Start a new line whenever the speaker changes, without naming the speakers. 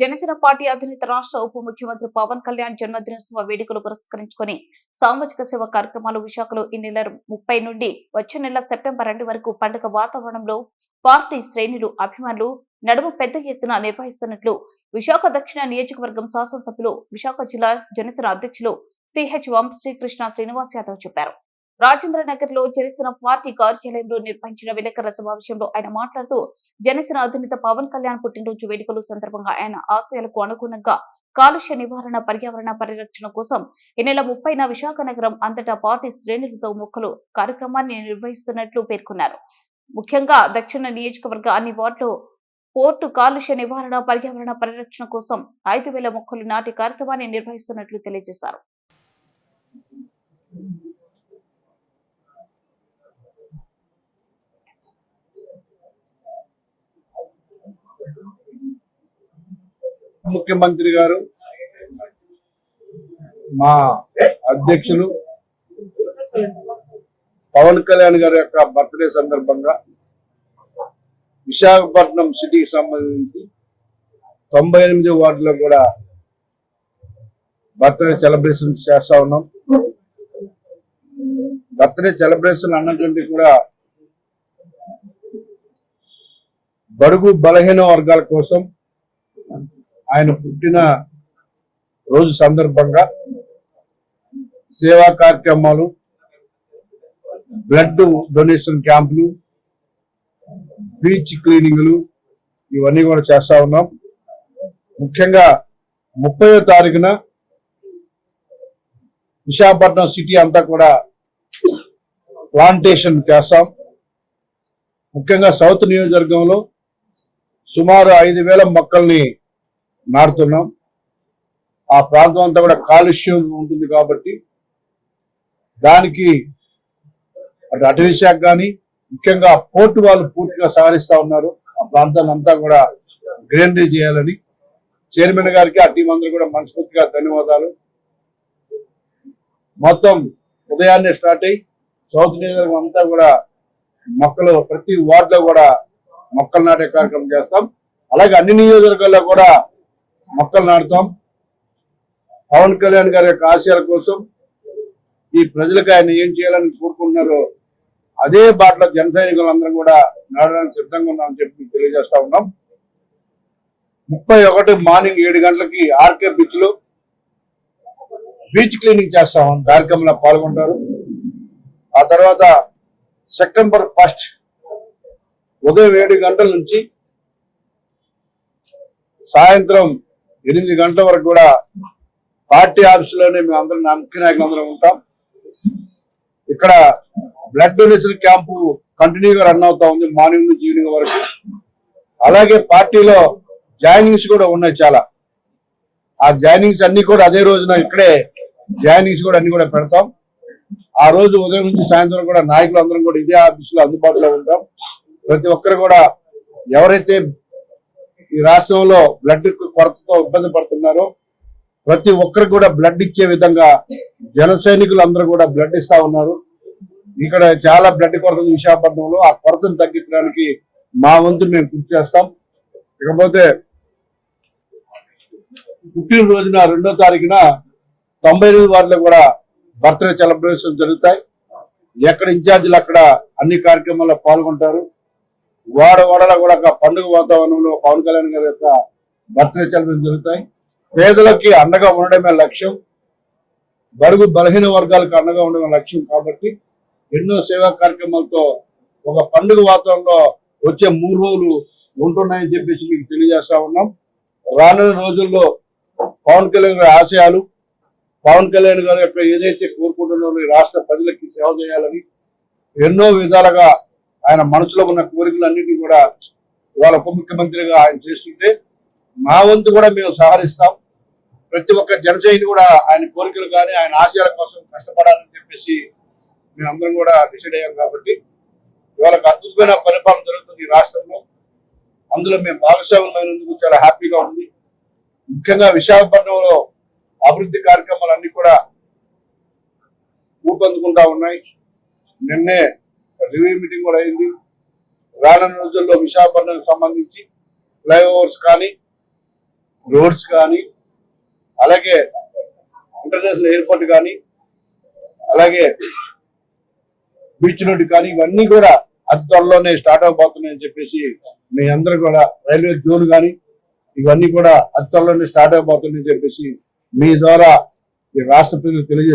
Janasena party అధినేత రాష్ట్ర ఉప ముఖ్యమంత్రి పవన్ కళ్యాణ్ జన్మదినోత్సవ వేడుకలు పురస్కరించుకుని సామాజిక సేవ కార్యక్రమాలు విశాఖలో ఈ నెల 30 నుండి వచ్చే నెల సెప్టెంబర్ 2 వరకు పండుగ వాతావరణంలో పార్టీ శ్రేణులు అభిమానులు నడుమ పెద్ద ఎత్తున నిర్వహిస్తున్నట్లు విశాఖ దక్షిణ నియోజకవర్గం శాసనసభ్యులు విశాఖ జిల్లా జనసేన అధ్యక్షులు సిహెచ్ వంశీకృష్ణ శ్రీనివాస్ యాదవ్ చెప్పారు. రాజేంద్రనగర్ లో జనసేన పార్టీ కార్యాలయంలో నిర్వహించిన విలేకరుల సమావేశంలో ఆయన మాట్లాడుతూ జనసేన అధినేత పవన్ కళ్యాణ్ పుట్టినరోజు వేడుకల సందర్భంగా ఆయన ఆశయాలకు అనుగుణంగా కాలుష్య నివారణ పర్యావరణ పరిరక్షణ కోసం ఈ నెల 30న విశాఖ నగరం అంతటా పార్టీ శ్రేణులతో మొక్కలు కార్యక్రమాన్ని నిర్వహిస్తున్నట్లు పేర్కొన్నారు. ముఖ్యంగా దక్షిణ నియోజకవర్గ అన్ని వార్డులో పోర్టు కాలుష్య నివారణ పర్యావరణ పరిరక్షణ కోసం 5,000 మొక్కలు నాటి కార్యక్రమాన్ని నిర్వహిస్తున్నట్లు తెలియజేశారు.
ముఖ్యమంత్రి గారు మా అధ్యక్షులు పవన్ కళ్యాణ్ గారి యొక్క బర్త్డే సందర్భంగా విశాఖపట్నం సిటీకి సంబంధించి 98 వార్డులో కూడా బర్త్డే సెలబ్రేషన్ చేస్తా ఉన్నాం. బర్త్డే సెలబ్రేషన్ అన్నటువంటి కూడా బడుగు బలహీన వర్గాల కోసం ఆయన పుట్టిన రోజు సందర్భంగా సేవా కార్యక్రమాలు, బ్లడ్ డొనేషన్ క్యాంపులు, బీచ్ క్లీనింగ్లు ఇవన్నీ కూడా చేస్తా ఉన్నాం. ముఖ్యంగా 30వ తారీఖున విశాఖపట్నం సిటీ అంతా కూడా ప్లాంటేషన్ చేస్తాం. ముఖ్యంగా సౌత్ నియోజకవర్గంలో సుమారు 5,000 మొక్కల్ని నాటుతున్నాం. ఆ ప్రాంతం అంతా కూడా కాలుష్యం ఉంటుంది కాబట్టి దానికి అటు అటవీ శాఖ కానీ ముఖ్యంగా పోర్టు వాళ్ళు పూర్తిగా సహకరిస్తా ఉన్నారు. ఆ ప్రాంతాన్ని అంతా కూడా గ్రీనరీ చేయాలని చైర్మన్ గారికి ఆ టీం అందరూ కూడా మనస్ఫూర్తిగా ధన్యవాదాలు. మొత్తం ఉదయాన్నే స్టార్ట్ అయ్యి సౌత్ నియోజకవర్గం అంతా కూడా మొక్కలు ప్రతి వార్డులో కూడా మొక్కలు నాటే కార్యక్రమం చేస్తాం. అలాగే అన్ని నియోజకవర్గాల్లో కూడా మొక్కలు నాటుతాం. పవన్ కళ్యాణ్ గారి యొక్క ఆశయాల కోసం ఈ ప్రజలకు ఆయన ఏం చేయాలని కోరుకుంటున్నారో అదే బాటలో జన సైనికులందరం కూడా నాటడానికి సిద్ధంగా ఉన్నామని చెప్పి తెలియజేస్తా ఉన్నాం. 31 మార్నింగ్ 7 గంటలకి ఆర్కే బీచ్ లో బీచ్ క్లీనింగ్ చేస్తాం. కార్యక్రమంలో పాల్గొంటారు. ఆ తర్వాత సెప్టెంబర్ 1 ఉదయం 7 గంటల నుంచి సాయంత్రం 8 గంటల వరకు కూడా పార్టీ ఆఫీసులోనే మేము అందరం ముఖ్య నాయకులందరం ఉంటాం. ఇక్కడ బ్లడ్ డొనేషన్ క్యాంపు కంటిన్యూగా రన్ అవుతా ఉంది మార్నింగ్ నుంచి ఈవినింగ్ వరకు. అలాగే పార్టీలో జాయినింగ్స్ కూడా ఉన్నాయి చాలా. ఆ జాయినింగ్స్ అన్ని కూడా అదే రోజున ఇక్కడే జాయినింగ్స్ కూడా అన్ని కూడా పెడతాం. ఆ రోజు ఉదయం నుంచి సాయంత్రం కూడా నాయకులు అందరం కూడా ఇదే ఆఫీసులో అందుబాటులో ఉంటాం. ప్రతి ఒక్కరు కూడా ఎవరైతే ఈ రాష్ట్రంలో బ్లడ్ కొరతతో ఇబ్బంది పడుతున్నారో ప్రతి ఒక్కరికి కూడా బ్లడ్ ఇచ్చే విధంగా జన సైనికులు అందరూ కూడా బ్లడ్ ఇస్తా ఉన్నారు. ఇక్కడ చాలా బ్లడ్ కొరత విశాఖపట్నంలో. ఆ కొరతను తగ్గించడానికి మా వంతు మేము కృషి చేస్తాం. ఇకపోతే పుట్టినరోజున 2వ తారీఖున 98 వార్డులో కూడా బర్త్డే సెలబ్రేషన్ జరుగుతాయి. ఎక్కడ ఇన్ఛార్జీలు అక్కడ అన్ని కార్యక్రమాల్లో పాల్గొంటారు. వాడలో కూడా పండుగ వాతావరణంలో పవన్ కళ్యాణ్ గారి యొక్క బర్త్డే సెలబ్రేషన్ జరుగుతాయి. పేదలకి అండగా ఉండడమే లక్ష్యం, బడుగు బలహీన వర్గాలకు అండగా ఉండడమే లక్ష్యం. కాబట్టి ఎన్నో సేవా కార్యక్రమాలతో ఒక పండుగ వాతావరణంలో వచ్చే 3 రోజులు ఉంటున్నాయని చెప్పేసి మీకు తెలియజేస్తా ఉన్నాం. రానున్న రోజుల్లో పవన్ కళ్యాణ్ గారి ఆశయాలు, పవన్ కళ్యాణ్ గారి యొక్క ఏదైతే కోరుకుంటున్నారో ఈ రాష్ట్ర ప్రజలకి సేవ చేయాలని ఎన్నో విధాలుగా ఆయన మనసులో ఉన్న కోరికలన్నింటినీ కూడా వాళ్ళ ఉప ముఖ్యమంత్రిగా ఆయన చేస్తుంటే మా వంతు కూడా మేము సహకరిస్తాం. ప్రతి ఒక్క జనసైని కూడా ఆయన కోరికలు కానీ ఆయన ఆశయాల కోసం కష్టపడాలని చెప్పేసి మేమందరం కూడా డిసైడ్ అయ్యాం. కాబట్టి ఇవాళ అద్భుతమైన పరిపాలన జరుగుతుంది ఈ రాష్ట్రంలో. అందులో మేము భాగస్వామ్యమైనందుకు చాలా హ్యాపీగా ఉంది. ముఖ్యంగా విశాఖపట్నంలో అభివృద్ధి కార్యక్రమాలు అన్ని కూడా ఊపందుకుంటా ఉన్నాయి. నిన్నే రివ్యూ మీటింగ్ కూడా అయింది. రానున్న రోజుల్లో విశాఖపట్నానికి సంబంధించి ఫ్లైఓవర్స్ కానీ రోడ్స్ కానీ, అలాగే ఇంటర్నేషనల్ ఎయిర్పోర్ట్ కానీ, అలాగే బీచ్ రోడ్ కానీ, ఇవన్నీ కూడా అతి త్వరలోనే స్టార్ట్ అవబోతున్నాయని చెప్పేసి మీ అందరూ కూడా రైల్వే జోన్ కానీ ఇవన్నీ కూడా అతి త్వరలోనే స్టార్ట్ అవబోతున్నాయని చెప్పేసి మీ ద్వారా ఈ రాష్ట్ర ప్రజలకు తెలియజేస్తున్నారు.